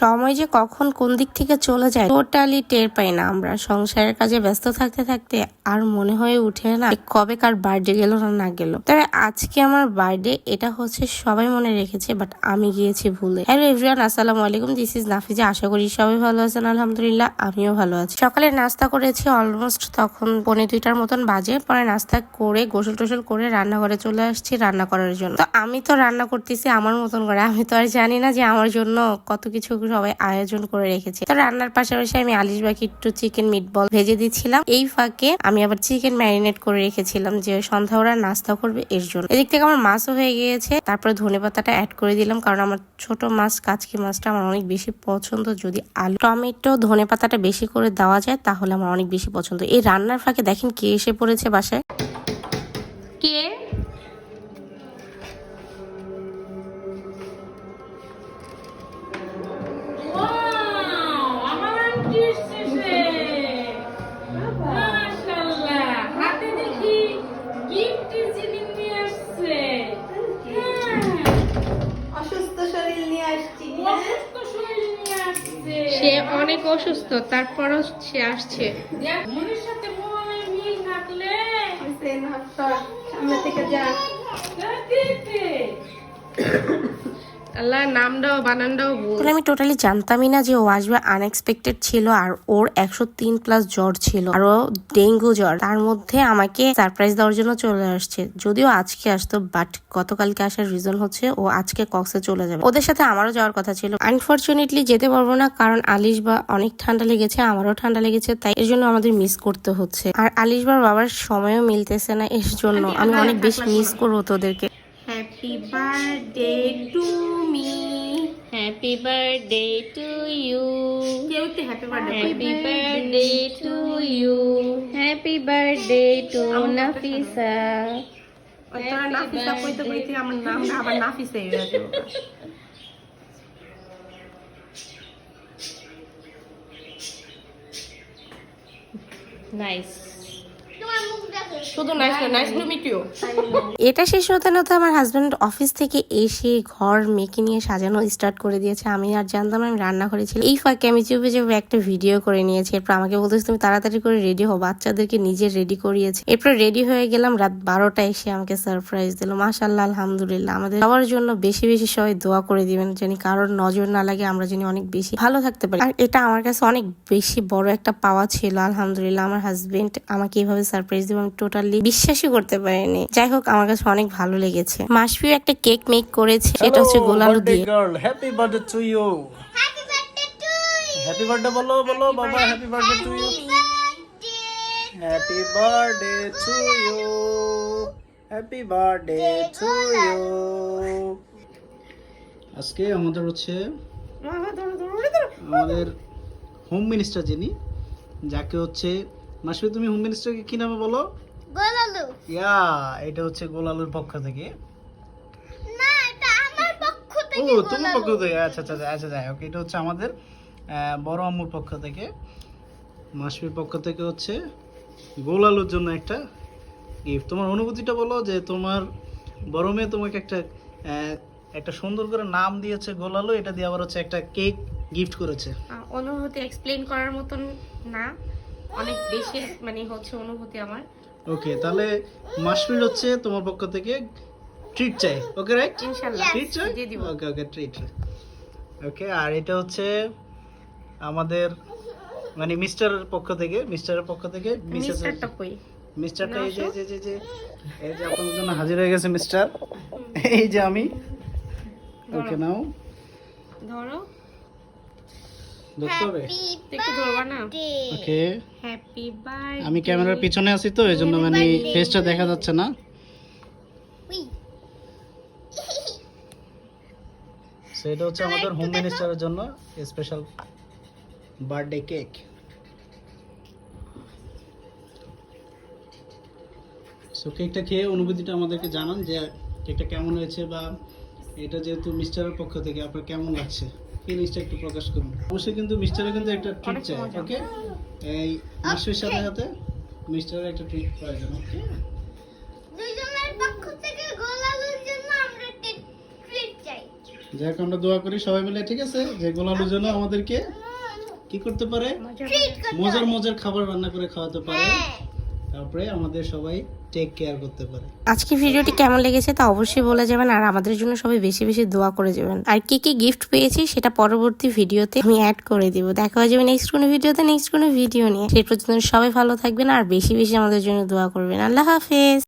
সময় যে কখন কোন দিক থেকে চলে যায় টোটালি টের পাই না আমরা। সংসারের কাজে ব্যস্ত থাকতে থাকতে আর মনে হয়ে উঠে না কবে কার বার্থডে গেল না গেল। তবে আজকে আমার বার্থডে, এটা হচ্ছে সবাই মনে রেখেছে, বাট আমি গিয়েছি ভুলে। হ্যালো এভরিওয়ান, আসসালামু আলাইকুম, দিস ইজ নাফিজা। আশা করি সবাই ভালো আছেন, আলহামদুলিল্লাহ আমিও ভালো আছি। সকালে নাস্তা করেছি অলমোস্ট তখন 1:45টার মতন বাজে। পরে নাস্তা করে গোসল টোসল করে রান্নাঘরে চলে আসছি রান্না করার জন্য। তো আমি তো রান্না করতেছি আমার মতন করে, আমি তো আর জানি না যে আমার জন্য কত কিছু সবাই আয়োজন করে রেখেছে। তো রান্নার পাশাপাশি আমি আলিশ বাকি একটু চিকেন মিটবল ভেজে দিচ্ছিলাম। এই ফাঁকে আমি আবার চিকেন ম্যারিনেট করে রেখেছিলাম যে সন্ধ্যা ওরা নাস্তা করবে এর জন্য। এদিক থেকে আমার মাছও হয়ে গিয়েছে। তারপরে ধনেপাতাটা অ্যাড করে দিলাম, কারণ আমার ছোট মাছ কাচকি মাছটা আমার অনেক বেশি পছন্দ। যদি আলু টমেটো ধনেপাতাটা বেশি করে দেওয়া যায় তাহলে আমার অনেক বেশি পছন্দ। এই রান্নার ফাঁকে দেখেন কে এসে পড়েছে বাসায়। কে? সে অনেক অসুস্থ, তারপরও সে আসছে। মনের সাথে মনের মিল থাকলে সামনে থেকে যা আল্লাহ নামটাও বানানটাও ভুল। আমি টোটালি জানতামই না যে ও আসবে, আনএক্সপেক্টেড ছিল। আর ওর 103+ জ্বর ছিল, আর ও ডেঙ্গু জ্বর। তার মধ্যে আমাকে সারপ্রাইজ দেওয়ার জন্য চলে আসছে। যদিও আজকে আসতো, বাট গতকালকে আসার রিজন হচ্ছে ও আজকে কক্সে চলে যাবে। ওদের সাথে আমারও যাওয়ার কথা ছিল, আনফরচুনেটলি যেতে পারবো না, কারণ আলিশ বা অনেক ঠান্ডা লেগেছে, আমারও ঠান্ডা লেগেছে, তাই এর জন্য আমাদের মিস করতে হচ্ছে। আর আলিশ বার বাবার সময়ও মিলতেছে না, এর জন্য আমি অনেক বেশি মিস করবো তোদেরকে। Happy birthday to me. Happy birthday to you. Happy birthday to you. Happy birthday to Nafisa. তোরা নাফিসা কইতে কইতে আমার নাম আবার নাফিসা হয়ে গেছে। নাইস। এটা শেষ হতে না তো আমার হাজবেন্ড অফিস থেকে এসে ঘর মেয়েকে নিয়ে সাজানো স্টার্ট করে দিয়েছে। আমি আর জানতাম আমি রান্না করেছিলাম। এই ফাঁকে আমি চুপে চুপে একটা ভিডিও করে নিয়েছি। এরপর আমাকে বলতেছে তুমি তাড়াতাড়ি করে রেডি হও, বাচ্চাদেরকে নিজে রেডি করিয়েছে। এরপর রেডি হয়ে গেলাম। রাত 12টায় এসে আমাকে সারপ্রাইজ দিল। মাশাআল্লাহ আলহামদুলিল্লাহ। আমাদের সবার জন্য বেশি বেশি সবাই দোয়া করে দিবেন, জানি কারোর নজর না লাগে, আমরা জানি অনেক বেশি ভালো থাকতে পারি। আর এটা আমার কাছে অনেক বেশি বড় একটা পাওয়া ছিল। আলহামদুলিল্লাহ আমার হাজবেন্ড আমাকে এইভাবে সারপ্রাইজ দিবে আমি টোটালি বিশ্বাসই করতে পারিনি। যাই হোক আমার কাছে অনেক ভালো লেগেছে। মাসফিও একটা কেক মেক করেছে, সেটা হচ্ছে গোল আলু দিয়ে। Happy birthday to you. Happy birthday to you. Happy birthday বলো বলো বাবা, happy birthday to you. Happy birthday to you. Happy birthday to you. আজকে আমাদের হচ্ছে আমাদের হোম মিনিস্টার যিনি, যাকে হচ্ছে মাসফি তুমি হোম মিনিস্টারকে কি নামে বলো? গোলালু। ইয়া, এটা হচ্ছে গোলালুর পক্ষ থেকে। না, এটা আমার পক্ষ ও থেকে। তোমার পক্ষ থেকে? আচ্ছা আচ্ছা আচ্ছা, যাই হোক, এটা হচ্ছে আমাদের বড় আম্মুর পক্ষ থেকে। মাসফির পক্ষ থেকে হচ্ছে গোলালুর জন্য একটা গিফট। তোমার অনুভূতিটা বলো, যে তোমার বড় মেয়ে তোমাকে একটা সুন্দর করে নাম দিয়েছে গোলালু, এটা দিয়ে আবার হচ্ছে একটা কেক গিফট করেছে। অনুভূতি এক্সপ্লেইন করার মতন না, অনেক বেশি মানে হচ্ছে অনুভূতি আমার। ওকে, তাহলে মাসফির হচ্ছে তোমার পক্ষ থেকে ট্রিট চাই। ওকে রাইট, ইনশাআল্লাহ ট্রিট চাই। দিয়ে দিব। ওকে ওকে, ট্রিট। ওকে, আর এটা হচ্ছে আমাদের মানে মিস্টারের পক্ষ থেকে মিসেস মিস্টারটা কই? মিস্টারটা এই যে এই যে আপনার জন্য হাজির হয়ে গেছে মিস্টার। এই যে আমি। ওকে নাও ধরো, ধরতে হবে। একটু ধরবা না? ওকে, হ্যাপি বার্থডে। আমি ক্যামেরার পিছনে আছি তো এজন্য মানে ফেসটা দেখা যাচ্ছে না। সেটা হচ্ছে আমাদের হোম মিনিস্টারের জন্য স্পেশাল বার্থডে কেক। সো কেকটা খেয়ে অনুভূতিটা আমাদেরকে জানান যে কেকটা কেমন হয়েছে, বা এটা যেহেতু মিস্টারের পক্ষ থেকে আপনার কেমন লাগছে, ফিলিংসটা একটু প্রকাশ করুন। অবশ্যই কিন্তু মিস্টারের কিন্তু একটা ট্রিট চাই। ওকে, এই মাসের সাথে সাথে মিস্টারের একটা ট্রিট প্রয়োজন। ওকে, দুইজনের পক্ষ থেকে গোলালুর জন্য আমরা ট্রিট চাই। যাই হোক আমরা দোয়া করি সবাই মিলে, ঠিক আছে, যে গোলালু যেন আমাদেরকে কি করতে পারে, মজার মজার খাবার রান্না করে খাওয়াতে পারে, তারপরে আমাদের সবাই টেক কেয়ার করতে পারে। আজকে ভিডিওটি কেমন লেগেছে তা অবশ্যই বলে যাবেন, আর আমাদের জন্য সবাই বেশি বেশি দোয়া করে যাবেন। আর কি কি গিফট পেয়েছি সেটা পরবর্তী ভিডিওতে আমি অ্যাড করে দিব। দেখা হয়ে যাবে নেক্সট কোনো ভিডিওতে, নেক্সট কোনো ভিডিও নিয়ে। সেই পর্যন্ত সবাই ভালো থাকবেন আর বেশি বেশি আমাদের জন্য দোয়া করবেন। আল্লাহ হাফেজ।